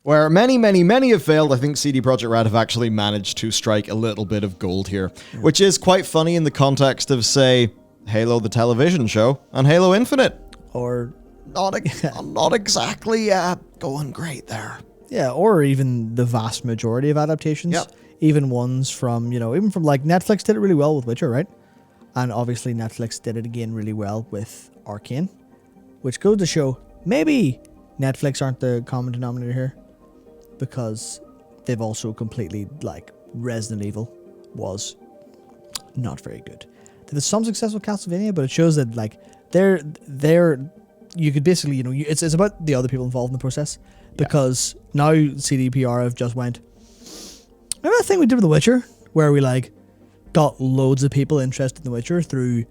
Where many, many, many have failed, I think CD Projekt Red have actually managed to strike a little bit of gold here, which is quite funny in the context of, say, Halo the television show and Halo Infinite. Or not exactly going great there. Yeah, or even the vast majority of adaptations. Yep. Even ones from, even from like Netflix did it really well with Witcher, right? And obviously Netflix did it again really well with Arcane, which goes to show maybe Netflix aren't the common denominator here, because they've also completely, like, Resident Evil was not very good. There was some success with Castlevania, but it shows that, like, they're you could basically, it's about the other people involved in the process, because now CDPR have just went, remember that thing we did with The Witcher, where we, like, got loads of people interested in The Witcher through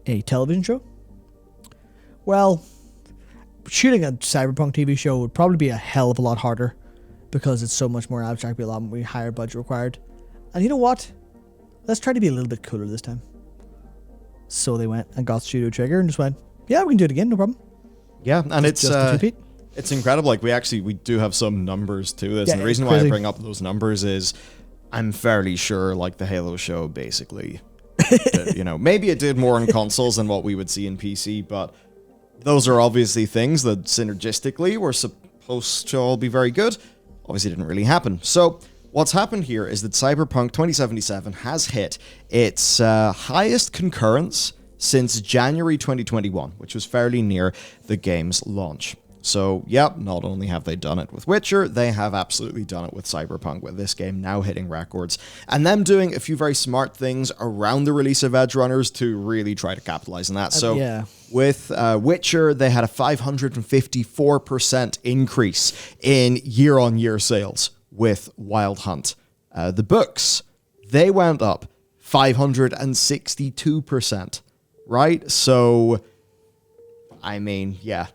a television show? Well, shooting a Cyberpunk TV show would probably be a hell of a lot harder, because it's so much more abstract, be a lot more higher budget required. And you know what? Let's try to be a little bit cooler this time. So they went and got Studio Trigger and just went, yeah, we can do it again, no problem. Yeah, and it's incredible. Like, we do have some numbers to this, and the reason why I bring up those numbers is I'm fairly sure, like, the Halo show basically, maybe it did more on consoles than what we would see in PC, but those are obviously things that synergistically were supposed to all be very good. Obviously didn't really happen. So what's happened here is that Cyberpunk 2077 has hit its highest concurrence since January 2021, which was fairly near the game's launch. So, yep, not only have they done it with Witcher, they have absolutely done it with Cyberpunk, with this game now hitting records, and them doing a few very smart things around the release of Edge Runners to really try to capitalize on that. So, with Witcher, they had a 554% increase in year-on-year sales with Wild Hunt. The books, they went up 562%, right? So, I mean, yeah.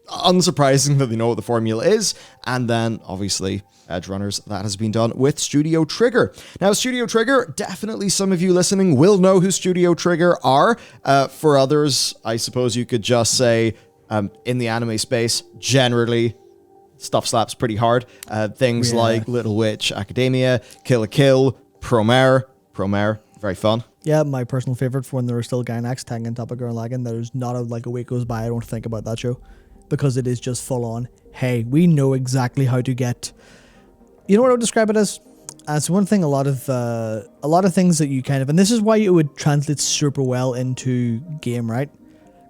Unsurprising that they know what the formula is. And then, obviously, Edge Runners, that has been done with Studio Trigger. Now, Studio Trigger, definitely some of you listening will know who Studio Trigger are. For others, I suppose you could just say, in the anime space, generally, stuff slaps pretty hard. Things like Little Witch Academia, Kill la Kill, Promare, very fun. Yeah, my personal favorite for when there were still Gynax, Tengen, Toppa Girl, Lagan. There's not a week goes by I don't think about that show. Because it is just full on, hey, we know exactly how to get... You know what I would describe it as? As one thing, a lot of things that you kind of... And this is why it would translate super well into game, right?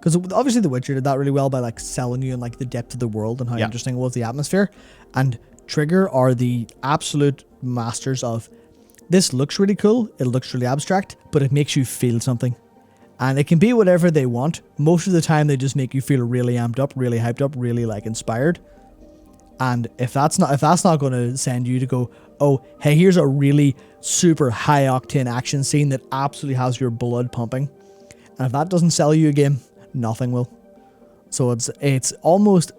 Because obviously The Witcher did that really well by, like, selling you in, like, the depth of the world and how interesting it was, the atmosphere. And Trigger are the absolute masters of, this looks really cool, it looks really abstract, but it makes you feel something. And it can be whatever they want. Most of the time, they just make you feel really amped up, really hyped up, really, like, inspired. And if that's not going to send you to go, oh, hey, here's a really super high octane action scene that absolutely has your blood pumping, and if that doesn't sell you a game, nothing will. So it's almost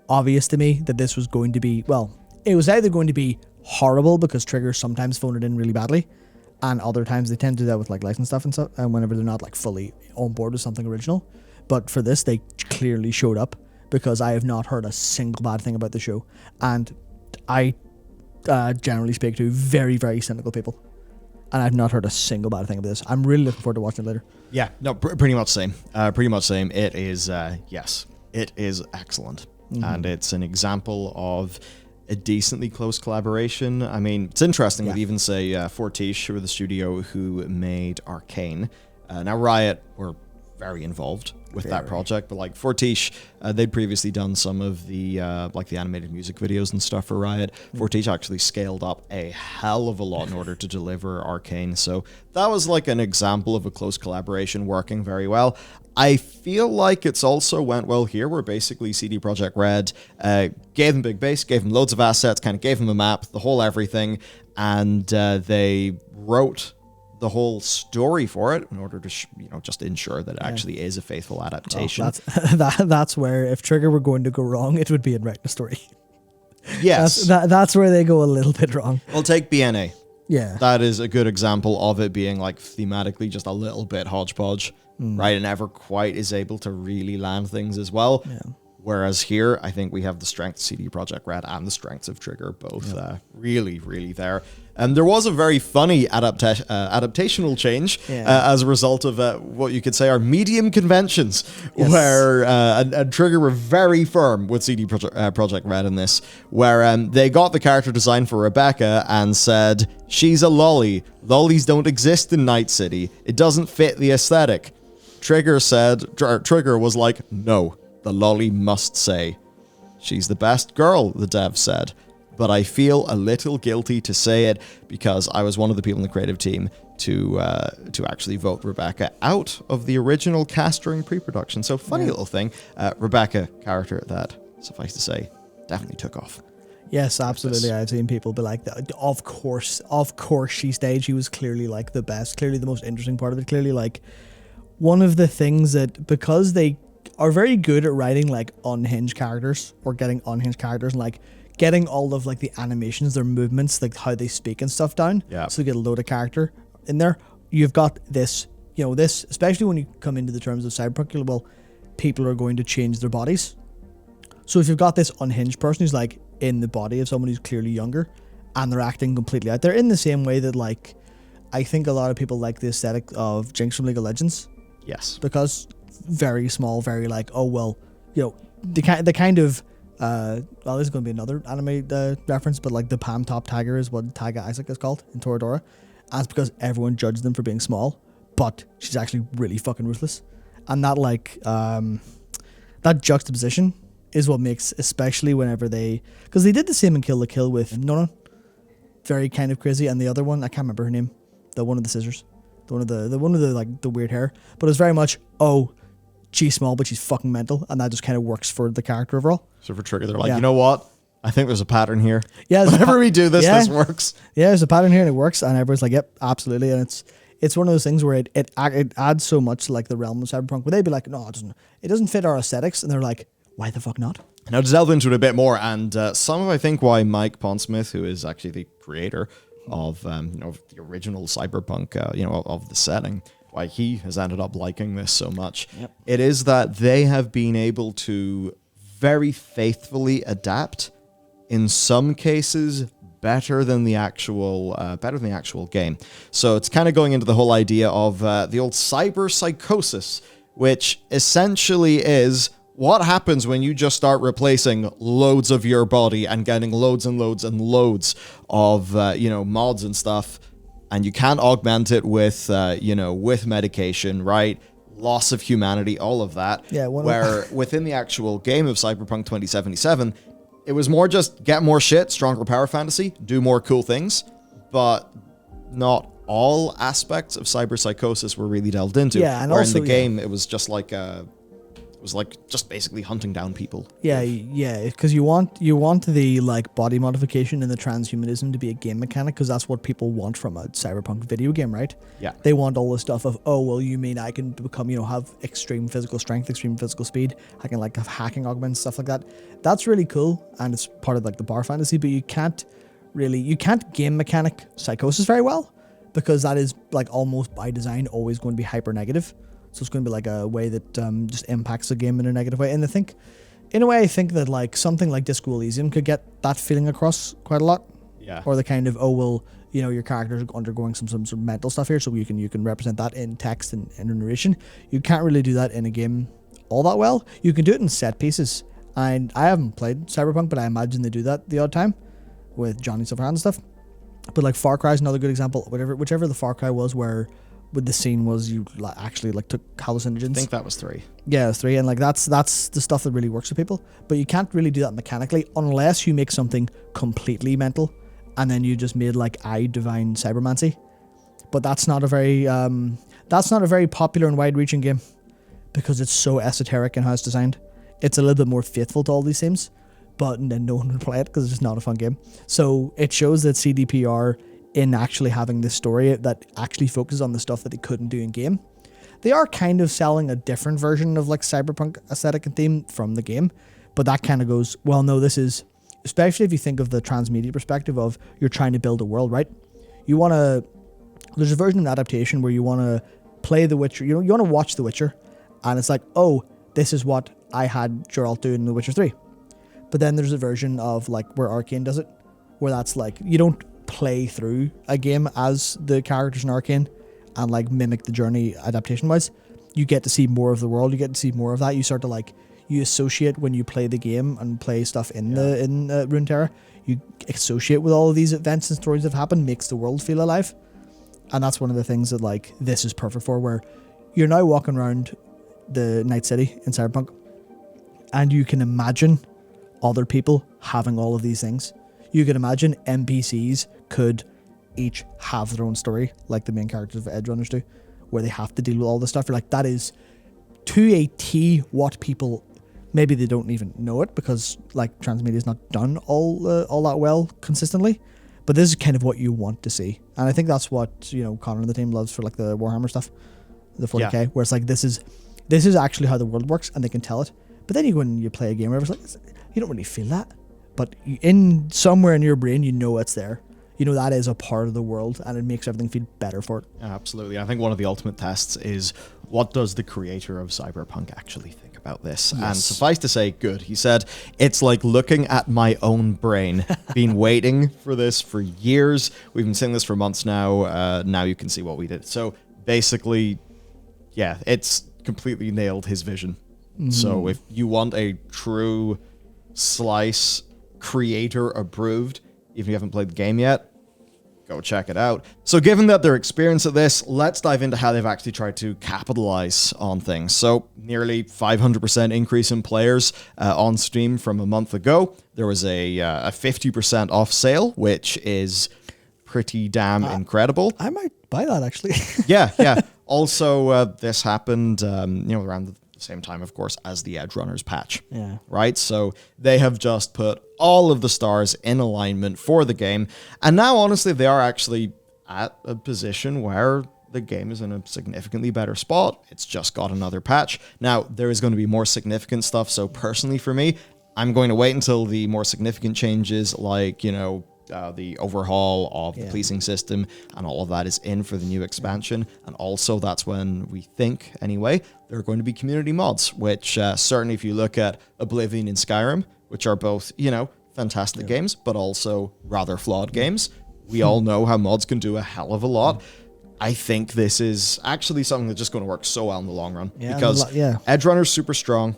obvious to me that this was going to be, well, it was either going to be horrible because Trigger sometimes phone it in really badly, and other times they tend to do that with, like, license stuff and stuff, and whenever they're not, like, fully on board with something original. But for this, they clearly showed up, because I have not heard a single bad thing about the show. And I generally speak to very, very cynical people, and I've not heard a single bad thing about this. I'm really looking forward to watching it later. Yeah, no, pretty much same. It is, yes, it is excellent. Mm-hmm. And it's an example of a decently close collaboration. I mean, it's interesting with even, say, Fortiche, who were the studio who made Arcane. Now, Riot were very involved with that project, but, like, Fortiche, they'd previously done some of the, like, the animated music videos and stuff for Riot. Fortiche actually scaled up a hell of a lot in order to deliver Arcane, so that was, like, an example of a close collaboration working very well. I feel like it's also went well here, where basically CD Projekt Red gave them big base, gave them loads of assets, kind of gave them a map, the whole everything, and they wrote the whole story for it in order to, just ensure that it actually is a faithful adaptation. Well, that's where, if Trigger were going to go wrong, it would be in writing the story. Yes. That's where they go a little bit wrong. Well, take BNA. Yeah. That is a good example of it being, like, thematically just a little bit hodgepodge, right? And never quite is able to really land things as well. Yeah. Whereas here, I think we have the strength of CD Projekt Red and the strengths of Trigger both really, really there. And there was a very funny adaptational change as a result of what you could say are medium conventions, where and Trigger were very firm with CD Projekt Red in this, where they got the character design for Rebecca and said, she's a lolly. Lollies don't exist in Night City. It doesn't fit the aesthetic. Trigger was like, no. The lolly must say, she's the best girl, the dev said, but I feel a little guilty to say it because I was one of the people in the creative team to actually vote Rebecca out of the original cast during pre-production. So funny little thing. Rebecca, character that, suffice to say, definitely took off. Yes, absolutely. I've seen people be like, of course she stayed. She was clearly like the best, clearly the most interesting part of it, clearly like one of the things that, because they are very good at writing like unhinged characters or getting unhinged characters and like getting all of like the animations, their movements, like how they speak and stuff down. Yeah. So you get a load of character in there. You've got this, this, especially when you come into the terms of Cyberpunk, well, people are going to change their bodies. So if you've got this unhinged person who's like in the body of someone who's clearly younger and they're acting completely out there in the same way that like, I think a lot of people like the aesthetic of Jinx from League of Legends. Yes. Because very small, very like, oh well, the kind of well, this is going to be another anime reference, but like the Palm Top Tiger is what Taiga Isaac is called in Toradora, and it's because everyone judged them for being small, but she's actually really fucking ruthless, and that like that juxtaposition is what makes, especially whenever because they did the same in Kill la Kill with Nona, very kind of crazy, and the other one I can't remember her name, the one of the scissors, the one of the like the weird hair, but it's very much she's small, but she's fucking mental, and that just kind of works for the character overall. So for Trigger, they're like, you know what? I think there's a pattern here. Yeah, whenever we do this, this works. Yeah, there's a pattern here, and it works, and everyone's like, yep, absolutely. And it's one of those things where it adds so much to like the realm of Cyberpunk, where they'd be like, no, it doesn't fit our aesthetics, and they're like, why the fuck not? Now to delve into it a bit more, and some of I think why Mike Pondsmith, who is actually the creator of the original Cyberpunk, of the setting, why he has ended up liking this so much. Yep. It is that they have been able to very faithfully adapt, in some cases better than the actual game. So it's kind of going into the whole idea of the old cyber psychosis, which essentially is what happens when you just start replacing loads of your body and getting loads and loads and loads of mods and stuff. And you can't augment it with, with medication, right? Loss of humanity, all of that. Yeah. Where within the actual game of Cyberpunk 2077, it was more just get more shit, stronger power fantasy, do more cool things, but not all aspects of cyber psychosis were really delved into. Yeah, and where also in the game, it was just like just basically hunting down people. Yeah, because you want the like body modification and the transhumanism to be a game mechanic, because that's what people want from a Cyberpunk video game, right? Yeah. They want all the stuff of, oh well, you mean I can become, have extreme physical strength, extreme physical speed, I can like have hacking augments, stuff like that. That's really cool, and it's part of like the bar fantasy, but you can't game mechanic psychosis very well, because that is like almost by design always going to be hyper negative. So it's going to be like a way that just impacts the game in a negative way. And I think that like something like Disco Elysium could get that feeling across quite a lot. Yeah. Or the kind of, your characters are undergoing some sort of mental stuff here, so you can represent that in text and in narration. You can't really do that in a game all that well. You can do it in set pieces. And I haven't played Cyberpunk, but I imagine they do that the odd time with Johnny Silverhand and stuff. But like Far Cry is another good example. Whichever the Far Cry was where with the scene was you actually like took hallucinogens. I think that was 3. Yeah, it was 3, and like that's the stuff that really works for people. But you can't really do that mechanically unless you make something completely mental, and then you just made like Divine Cybermancy. But that's not a very popular and wide-reaching game because it's so esoteric in how it's designed. It's a little bit more faithful to all these themes, but then no one would play it because it's just not a fun game. So it shows that CDPR, in actually having this story that actually focuses on the stuff that they couldn't do in game, they are kind of selling a different version of like Cyberpunk aesthetic and theme from the game, but that kind of goes, well, no, this is, especially if you think of the transmedia perspective of you're trying to build a world, right? There's a version of an adaptation where you want to play The Witcher, you want to watch The Witcher, and it's like, oh, this is what I had Geralt do in The Witcher 3. But then there's a version of like where Arcane does it, where that's like you don't play through a game as the characters in Arcane and like mimic the journey adaptation wise. You get to see more of the world. You get to see more of that. You start to like you associate when you play the game and play stuff in Runeterra. You associate with all of these events and stories that have happened, makes the world feel alive. And that's one of the things that like this is perfect for, where you're now walking around the Night City in Cyberpunk and you can imagine other people having all of these things. You can imagine NPCs could each have their own story, like the main characters of Edge Runners do, where they have to deal with all this stuff. You're like, that is to a T what people, maybe they don't even know it because like transmedia is not done all that well consistently, but this is kind of what you want to see. And I think that's what, you know, Connor and the team loves for like the Warhammer stuff, the 40k, where it's like, this is actually how the world works and they can tell it. But then you go and you play a game where it's like, you don't really feel that, but in somewhere in your brain, you know it's there. You know that is a part of the world, and it makes everything feel better for it. Absolutely. I think one of the ultimate tests is, what does the creator of Cyberpunk actually think about this? Yes. And suffice to say, good. He said, it's like looking at my own brain. Been waiting for this for years. We've been saying this for months now. Now you can see what we did. So basically, yeah, it's completely nailed his vision. So if you want a true slice, creator approved, even if you haven't played the game yet, go check it out. So given that their experience at this, let's dive into how they've actually tried to capitalize on things. So nearly 500% increase in players on Steam from a month ago. There was a 50% off sale, which is pretty damn incredible. I might buy that actually. Yeah. Also, this happened, around the same time, of course, as the Edge Runners patch. Yeah. Right? So they have just put all of the stars in alignment for the game. And now, honestly, they are actually at a position where the game is in a significantly better spot. It's just got another patch. Now, there is going to be more significant stuff. So personally, for me, I'm going to wait until the more significant changes, like, the overhaul of the policing system and all of that is in for the new expansion. And also that's when we think, anyway, there are going to be community mods, which certainly if you look at Oblivion and Skyrim, which are both, fantastic games, but also rather flawed games. We all know how mods can do a hell of a lot. I think this is actually something that's just going to work so well in the long run, because Edge Runner's super strong.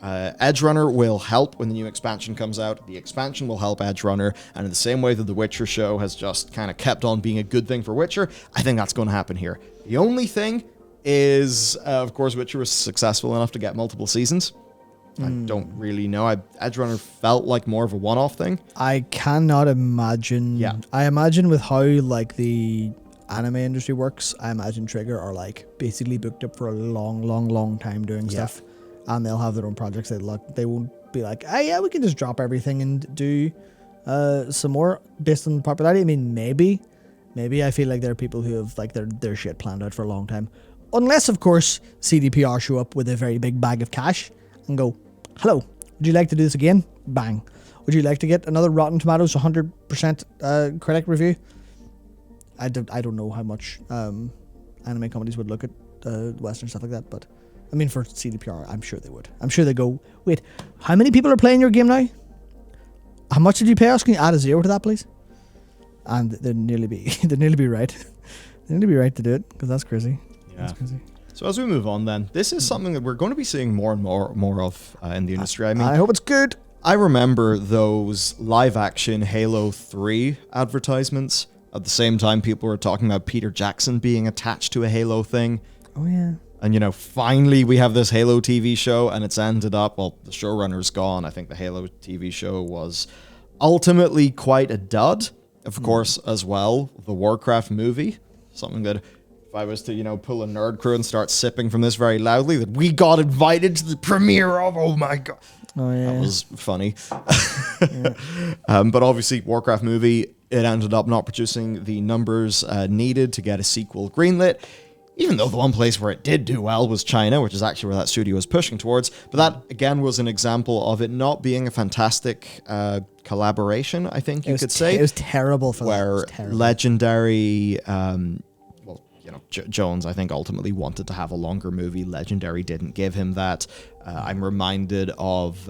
Edge Runner will help when the new expansion comes out. The expansion will help Edge Runner, and in the same way that the Witcher show has just kind of kept on being a good thing for Witcher, I think that's going to happen here. The only thing is, of course, Witcher was successful enough to get multiple seasons. I don't really know. Edge Runner felt like more of a one-off thing. I cannot imagine. Yeah. I imagine with how like the anime industry works, I imagine Trigger are like basically booked up for a long time doing stuff. And they'll have their own projects. They won't be like, we can just drop everything and do some more based on popularity. I mean, maybe I feel like there are people who have like their shit planned out for a long time. Unless, of course, CDPR show up with a very big bag of cash and go, hello, would you like to do this again? Bang. Would you like to get another Rotten Tomatoes 100% critic review? I don't know how much anime companies would look at Western stuff like that, but I mean, for CDPR, I'm sure they would. I'm sure they go, wait, how many people are playing your game now? How much did you pay us? Can you add a 0 to that, please? And they'd nearly be right. They'd nearly be right to do it, because that's crazy. Yeah. That's crazy. So as we move on then, this is something that we're going to be seeing more and more of in the industry. I mean, I hope it's good. I remember those live-action Halo 3 advertisements. At the same time, people were talking about Peter Jackson being attached to a Halo thing. Oh, yeah. And, finally we have this Halo TV show, and it's ended up, well, the showrunner's gone. I think the Halo TV show was ultimately quite a dud. Of course, as well, the Warcraft movie, something that if I was to, pull a nerd crew and start sipping from this very loudly, that we got invited to the premiere of, oh my God. Oh, yeah. That was funny. But obviously, Warcraft movie, it ended up not producing the numbers needed to get a sequel greenlit. Even though the one place where it did do well was China, which is actually where that studio was pushing towards. But that, again, was an example of it not being a fantastic collaboration, I think you could say. It was terrible for where them. Where Legendary, Jones, I think, ultimately wanted to have a longer movie. Legendary didn't give him that. I'm reminded of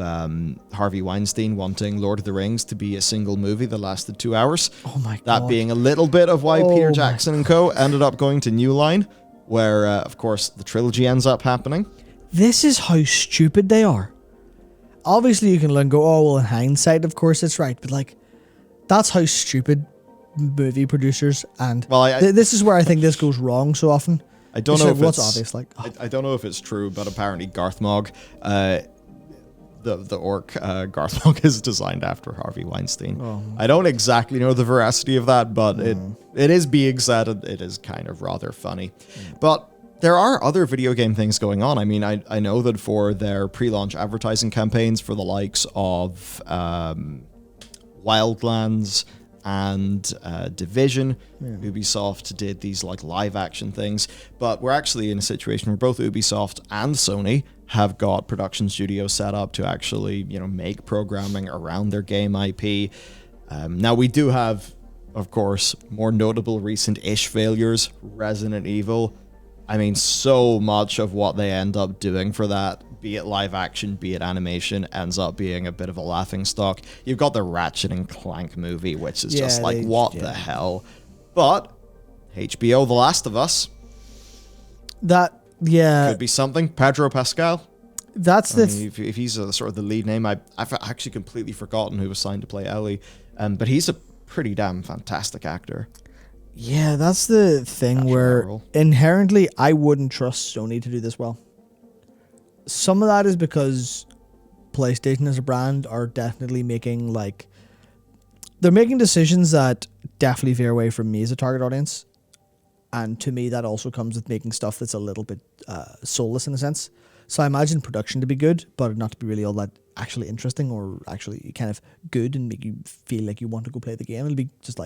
Harvey Weinstein wanting Lord of the Rings to be a single movie that lasted 2 hours. Oh my God. That being a little bit of why Peter Jackson and co. ended up going to New Line, where, of course, the trilogy ends up happening. This is how stupid they are. Obviously, you can learn go, oh, well, in hindsight, of course, it's right. But, like, that's how stupid movie producers and... Well, this is where I think this goes wrong so often. I don't know if what's it's obvious, like... Oh. I don't know if it's true, but apparently Garth Mog, the orc, Garth Mog is designed after Harvey Weinstein. Oh. I don't exactly know the veracity of that, but it is being said, it is kind of rather funny. But there are other video game things going on. I mean, I know that for their pre-launch advertising campaigns for the likes of Wildlands and Division, Ubisoft did these like live action things, but we're actually in a situation where both Ubisoft and Sony have got production studios set up to actually, make programming around their game IP. Now we do have, of course, more notable recent-ish failures. Resident Evil. I mean, so much of what they end up doing for that, be it live action, be it animation, ends up being a bit of a laughingstock. You've got the Ratchet and Clank movie, which is just like, what the hell? But HBO, The Last of Us. Could be something. Pedro Pascal. That's if he's sort of the lead name, I've actually completely forgotten who was signed to play Ellie. But he's a pretty damn fantastic actor. Yeah, that's the thing where inherently I wouldn't trust Sony to do this well. Some of that is because PlayStation as a brand are definitely making they're making decisions that definitely veer away from me as a target audience. And to me, that also comes with making stuff that's a little bit soulless in a sense. So I imagine production to be good, but not to be really all that actually interesting or actually kind of good and make you feel like you want to go play the game. It'll be just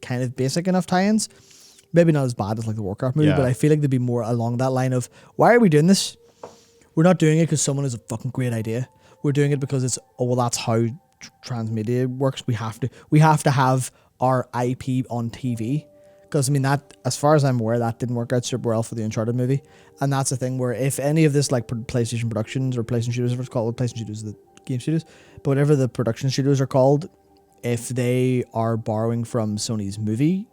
kind of basic enough tie-ins. Maybe not as bad as the Warcraft movie, but I feel like they'd be more along that line of, why are we doing this? We're not doing it because someone has a fucking great idea. We're doing it because it's, that's how transmedia works. We have to have our IP on TV. Because, I mean, that, as far as I'm aware, that didn't work out super well for the Uncharted movie. And that's the thing where if any of this, PlayStation Productions or PlayStation Studios, if it's called, PlayStation Studios, the game studios, but whatever the production studios are called, if they are borrowing from Sony's movie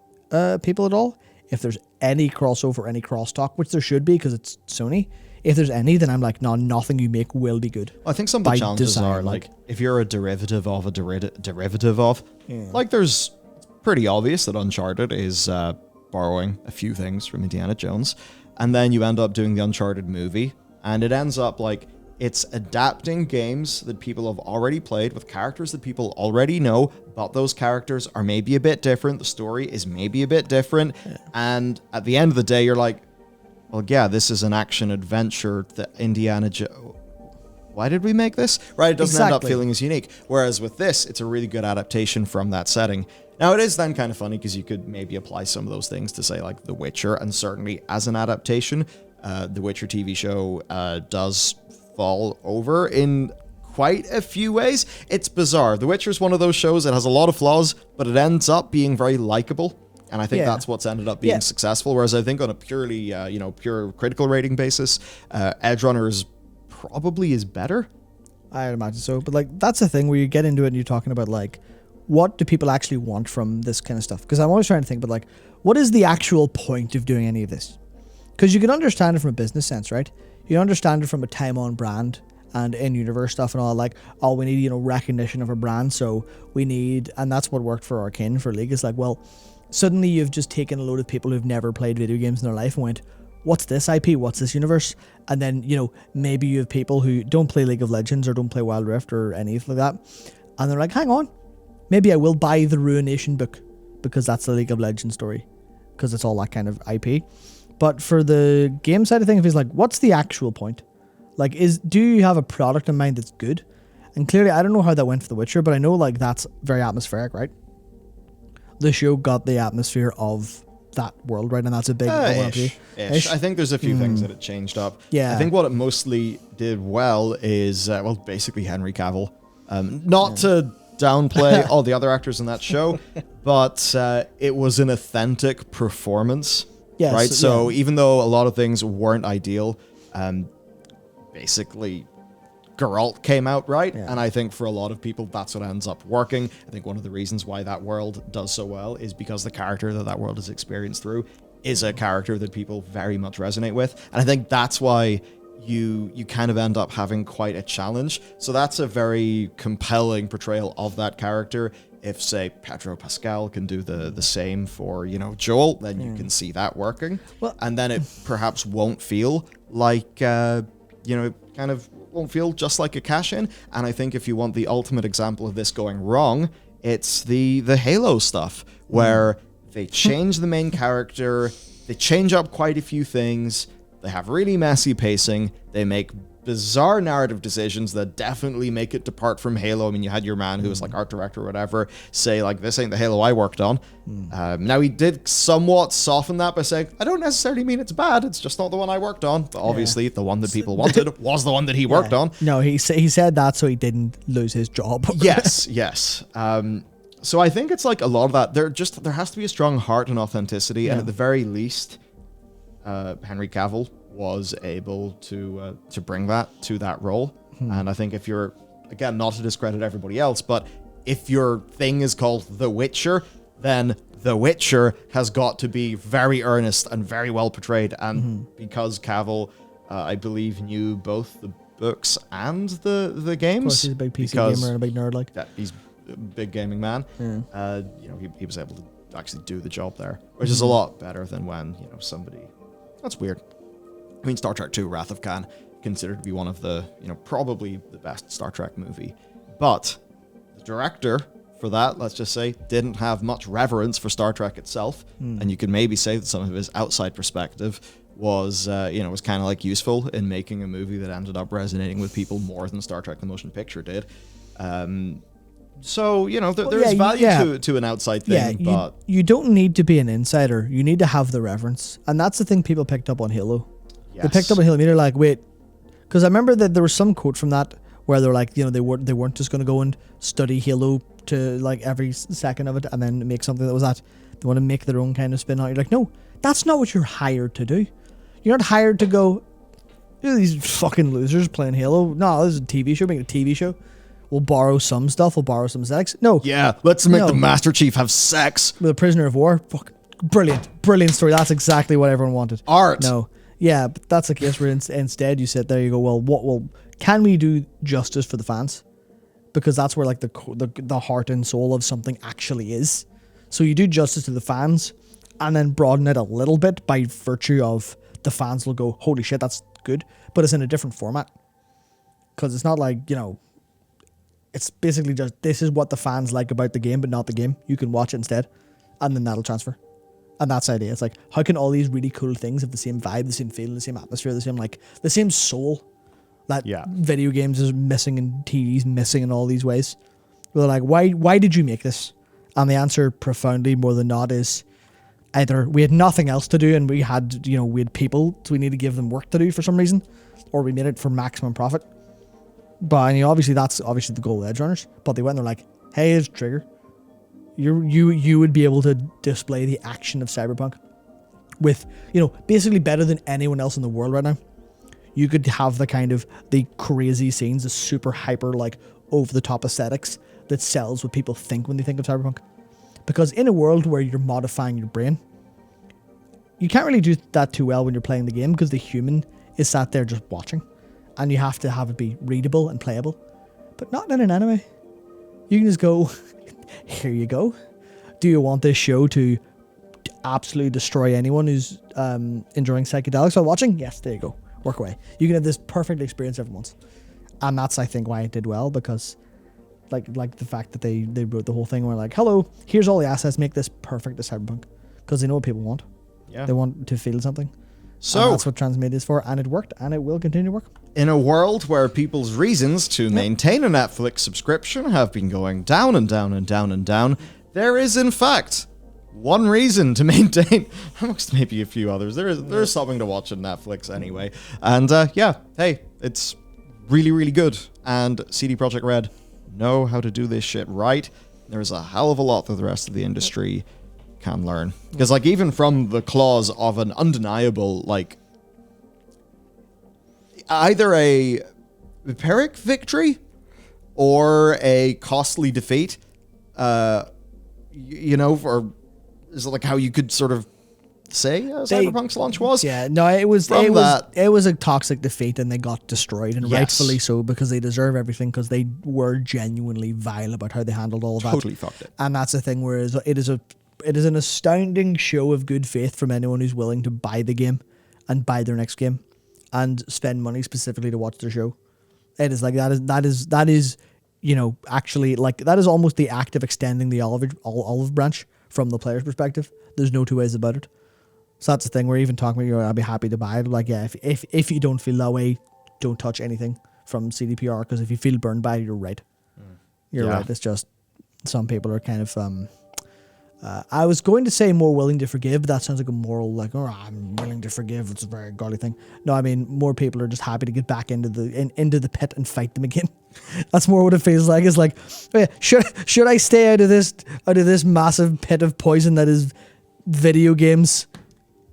people at all, if there's any crossover, any crosstalk, which there should be because it's Sony, if there's any, then I'm like, no, nothing you make will be good. I think some of the challenges are, if you're a derivative of a derivative of, there's pretty obvious that Uncharted is borrowing a few things from Indiana Jones, and then you end up doing the Uncharted movie, and it ends up it's adapting games that people have already played with characters that people already know, but those characters are maybe a bit different. The story is maybe a bit different. Yeah. And at the end of the day, you're like, well, yeah, this is an action adventure that Indiana Jones... Why did we make this? Right, it doesn't end up feeling as unique. Whereas with this, it's a really good adaptation from that setting. Now, it is then kind of funny because you could maybe apply some of those things to, say, The Witcher, and certainly as an adaptation, The Witcher TV show does fall over in quite a few ways. It's bizarre. The Witcher is one of those shows that has a lot of flaws, but it ends up being very likable, and I think that's what's ended up being successful. Whereas I think on a purely, pure critical rating basis, Edge Runners probably is better. I'd imagine so, but that's the thing where you get into it and you're talking about what do people actually want from this kind of stuff? Because I'm always trying to think about what is the actual point of doing any of this? Because you can understand it from a business sense, right? You understand it from a time on brand and in-universe stuff and all, we need, recognition of a brand, so we need, and that's what worked for Arcane, for League, is suddenly you've just taken a load of people who've never played video games in their life and went, what's this IP? What's this universe? And then, maybe you have people who don't play League of Legends or don't play Wild Rift or anything like that, and they're like, hang on, maybe I will buy the Ruination book because that's the League of Legends story, because it's all that kind of IP. But for the game side of things, it's what's the actual point? Do you have a product in mind that's good? And clearly, I don't know how that went for The Witcher, but I know that's very atmospheric, right? The show got the atmosphere of that world, right? And that's a big ish. I think there's a few things that it changed up. Yeah. I think what it mostly did well is, basically Henry Cavill. Not to downplay all the other actors in that show, but it was an authentic performance. Yes, right? So yeah. even though a lot of things weren't ideal, basically Geralt came out right, and I think for a lot of people that's what ends up working. I think one of the reasons why that world does so well is because the character that world is experienced through is a character that people very much resonate with, and I think that's why you kind of end up having quite a challenge. So that's a very compelling portrayal of that character. If, say, Pedro Pascal can do the same for, Joel, then you can see that working. Well, and then it perhaps won't feel like, kind of won't feel just like a cash-in. And I think if you want the ultimate example of this going wrong, it's the Halo stuff, where they change the main character, they change up quite a few things, they have really messy pacing, they make bizarre narrative decisions that definitely make it depart from Halo. I mean, you had your man who was like art director or whatever say like, this ain't the Halo I worked on. Now he did somewhat soften that by saying, I don't necessarily mean it's bad, it's just not the one I worked on. But obviously the one that people wanted was the one that he worked on. No, he said that so he didn't lose his job. Yes. So I think it's like a lot of that. There has to be a strong heart and authenticity, and at the very least, Henry Cavill was able to bring that to that role. And I think if you're, again, not to discredit everybody else, but if your thing is called The Witcher, then The Witcher has got to be very earnest and very well portrayed. And because Cavill, I believe, knew both the books and the games. Of course, he's a big PC gamer and a big nerd, like. Yeah, he's a big gaming man. He was able to actually do the job there, which is a lot better than when, somebody... That's weird. I mean, Star Trek II, Wrath of Khan, considered to be one of the, probably the best Star Trek movie. But the director for that, let's just say, didn't have much reverence for Star Trek itself. And you could maybe say that some of his outside perspective was, was kind of like useful in making a movie that ended up resonating with people more than Star Trek the Motion Picture did. So, there's value to an outside thing, but... You don't need to be an insider. You need to have the reverence. And that's the thing people picked up on Halo. Yes. They picked up on Halo and they're like, wait... Because I remember that there was some quote from that where they're like, they weren't just going to go and study Halo to, like, every second of it and then make something that was that. They want to make their own kind of spin on it. You're like, no, that's not what you're hired to do. You're not hired to go, these fucking losers playing Halo. No, this is a TV show, make a TV show. We'll borrow some stuff. We'll borrow some sex. No. Yeah, let's make the Master Chief have sex. With a prisoner of war. Fuck. Brilliant story. That's exactly what everyone wanted. Art. No. Yeah, but that's the case where instead you sit there, you go, well, can we do justice for the fans? Because that's where like the heart and soul of something actually is. So you do justice to the fans and then broaden it a little bit by virtue of the fans will go, holy shit, that's good. But it's in a different format. Because it's not like, it's basically just, this is what the fans like about the game, but not the game. You can watch it instead, and then that'll transfer. And that's the idea. It's like, how can all these really cool things have the same vibe, the same feel, the same atmosphere, the same soul that video games is missing and TV's missing in all these ways? They're like, why did you make this? And the answer, profoundly more than not, is either we had nothing else to do and we had people, so we need to give them work to do for some reason, or we made it for maximum profit. But obviously that's obviously the goal of Edge Runners. But they went and they're like, hey, it's Trigger. You would be able to display the action of Cyberpunk with, basically better than anyone else in the world right now. You could have the crazy scenes, the super hyper, like over the top aesthetics that sells what people think when they think of Cyberpunk. Because in a world where you're modifying your brain, you can't really do that too well when you're playing the game because the human is sat there just watching. And you have to have it be readable and playable. But not in an anime. You can just go, here you go. Do you want this show to absolutely destroy anyone who's enjoying psychedelics while watching? Yes, there you go. Work away. You can have this perfect experience every once. And that's, I think, why it did well. Because like the fact that they wrote the whole thing where like, hello, here's all the assets. Make this perfect as Cyberpunk. Because they know what people want. Yeah. They want to feel something. So and that's what Transmade is for, and it worked, and it will continue to work. In a world where people's reasons to maintain a Netflix subscription have been going down and down and down and down, there is, in fact, one reason to maintain, amongst maybe a few others. There's something to watch on Netflix anyway. And hey, it's really, really good. And CD Projekt Red know how to do this shit right. There's a hell of a lot that the rest of the industry can learn. Because, like, even from the clause of an undeniable, like, either a Pyrrhic victory or a costly defeat, you know, or is it like how you could sort of say Cyberpunk's launch was? Yeah, no, it was a toxic defeat, and they got destroyed, and rightfully so, because they deserve everything, because they were genuinely vile about how they handled all of that. Totally fucked it. And that's the thing, whereas it is an astounding show of good faith from anyone who's willing to buy the game and buy their next game and spend money specifically to watch their show. It is like that is you know, actually, like, that is almost the act of extending the olive branch from the player's perspective. There's no two ways about it. So that's the thing. We're even talking about, I'd be happy to buy it. Like, yeah, if you don't feel that way, don't touch anything from CDPR, because if you feel burned by it, you're right. You're right. It's just some people are kind of I was going to say more willing to forgive, but that sounds like a moral, like, oh, I'm willing to forgive. It's a very godly thing. No, I mean, more people are just happy to get back into the pit and fight them again. That's more what it feels like. It's like, oh yeah, should I stay out of this massive pit of poison that is video games?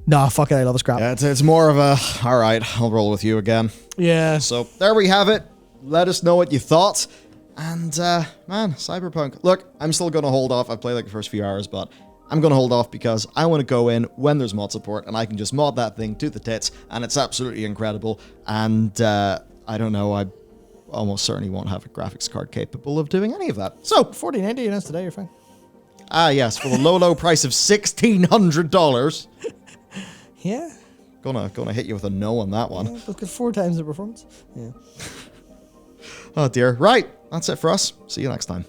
Nah, fuck it, I love a scrap. Yeah, it's more of a, all right, I'll roll with you again. Yeah. So there we have it. Let us know what you thought. And, man, Cyberpunk. Look, I'm still going to hold off. I've played like the first few hours, but I'm going to hold off because I want to go in when there's mod support, and I can just mod that thing to the tits, and it's absolutely incredible. And, I don't know, I almost certainly won't have a graphics card capable of doing any of that. So, $14.90 and today, you're fine. Ah, yes, for the low price of $1,600. Yeah. Gonna hit you with a no on that one. Yeah, look at 4 times the performance. Yeah. Oh dear. Right. That's it for us. See you next time.